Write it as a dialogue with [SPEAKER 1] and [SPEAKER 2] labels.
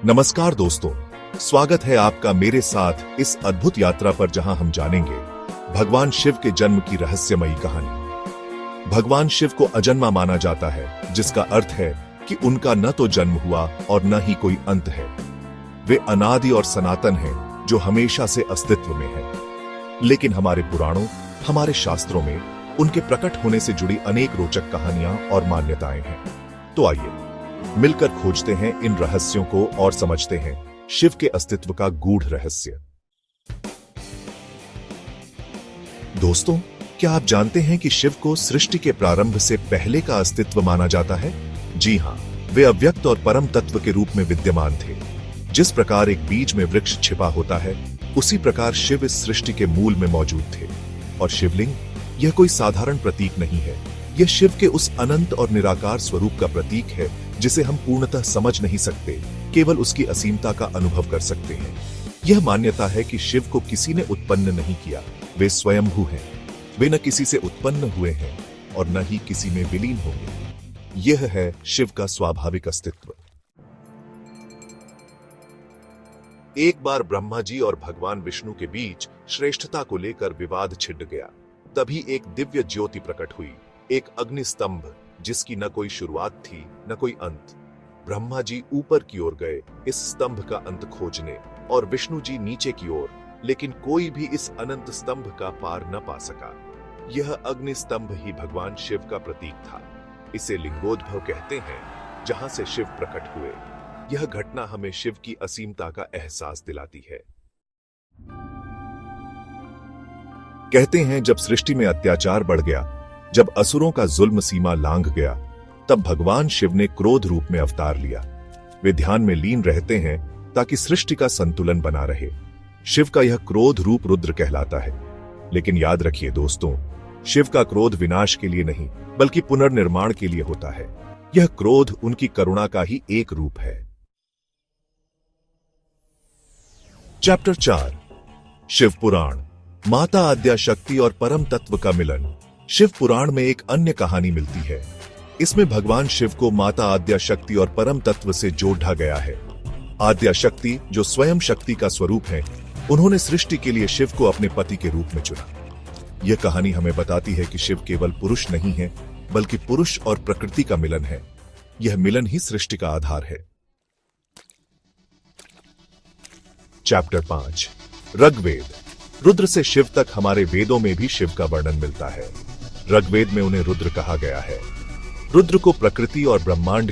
[SPEAKER 1] नमस्कार दोस्तों, स्वागत है आपका मेरे साथ इस अद्भुत यात्रा पर जहां हम जानेंगे भगवान शिव के जन्म की रहस्यमयी कहानी। भगवान शिव को अजन्मा माना जाता है, जिसका अर्थ है कि उनका न तो जन्म हुआ और न ही कोई अंत है। वे अनादि और सनातन हैं, जो हमेशा से अस्तित्व में है। लेकिन हमारे पुराणों, हमारे शास्त्रों में उनके प्रकट होने से जुड़ी अनेक रोचक कहानियां और मान्यताएं हैं। तो आइए मिलकर खोजते हैं इन रहस्यों को और समझते हैं शिव के अस्तित्व का गूढ़ रहस्य। दोस्तों, क्या आप जानते हैं कि शिव को सृष्टि के प्रारंभ से पहले का अस्तित्व माना जाता है? जी हां, वे अव्यक्त और परम तत्व के रूप में विद्यमान थे। जिस प्रकार एक बीज में वृक्ष छिपा होता है, उसी प्रकार शिव इस सृष्टि के मूल में मौजूद थे। और शिवलिंग यह कोई साधारण प्रतीक नहीं है, यह शिव के उस अनंत और निराकार स्वरूप का प्रतीक है जिसे हम पूर्णतः समझ नहीं सकते, केवल उसकी असीमता का अनुभव कर सकते हैं। यह मान्यता है कि शिव को किसी ने उत्पन्न नहीं किया, वे स्वयंभू हैं। वे न किसी से उत्पन्न हुए हैं और न ही किसी में विलीन होंगे। यह है शिव का स्वाभाविक अस्तित्व। एक बार ब्रह्मा जी और भगवान विष्णु के बीच श्रेष्ठता को लेकर विवाद छिड़ गया। तभी एक दिव्य ज्योति प्रकट हुई, एक अग्नि स्तंभ जिसकी न कोई शुरुआत थी न कोई अंत। ब्रह्मा जी ऊपर की ओर गए इस स्तंभ का अंत खोजने, और विष्णु जी नीचे की ओर, लेकिन कोई भी इस अनंत स्तंभ का पार न पा सका। यह अग्नि स्तंभ ही भगवान शिव का प्रतीक था। इसे लिंगोद्भव कहते हैं, जहां से शिव प्रकट हुए। यह घटना हमें शिव की असीमता का एहसास दिलाती है। कहते हैं, जब सृष्टि में अत्याचार बढ़ गया, जब असुरों का जुल्म सीमा लांघ गया, तब भगवान शिव ने क्रोध रूप में अवतार लिया। वे ध्यान में लीन रहते हैं ताकि सृष्टि का संतुलन बना रहे। शिव का यह क्रोध रूप रुद्र कहलाता है। लेकिन याद रखिए दोस्तों, शिव का क्रोध विनाश के लिए नहीं, बल्कि पुनर्निर्माण के लिए होता है। यह क्रोध उनकी करुणा का ही एक रूप है। चैप्टर 4, शिव पुराण, माता आद्या शक्ति और परम तत्व का मिलन। शिव पुराण में एक अन्य कहानी मिलती है। इसमें भगवान शिव को माता आद्या शक्ति और परम तत्व से जोड़ा गया है। आद्या शक्ति, जो स्वयं शक्ति का स्वरूप है, उन्होंने सृष्टि के लिए शिव को अपने पति के रूप में चुना। यह कहानी हमें बताती है कि शिव केवल पुरुष नहीं है, बल्कि पुरुष और प्रकृति का मिलन है। यह मिलन ही सृष्टि का आधार है। चैप्टर 5, ऋग्वेद। रुद्र से शिव तक हमारे वेदों में भी शिव का वर्णन मिलता है। ऋग्वेद में उन्हें रुद्र कहा गया है। रुद्र को प्रकृति और ब्रह्मांड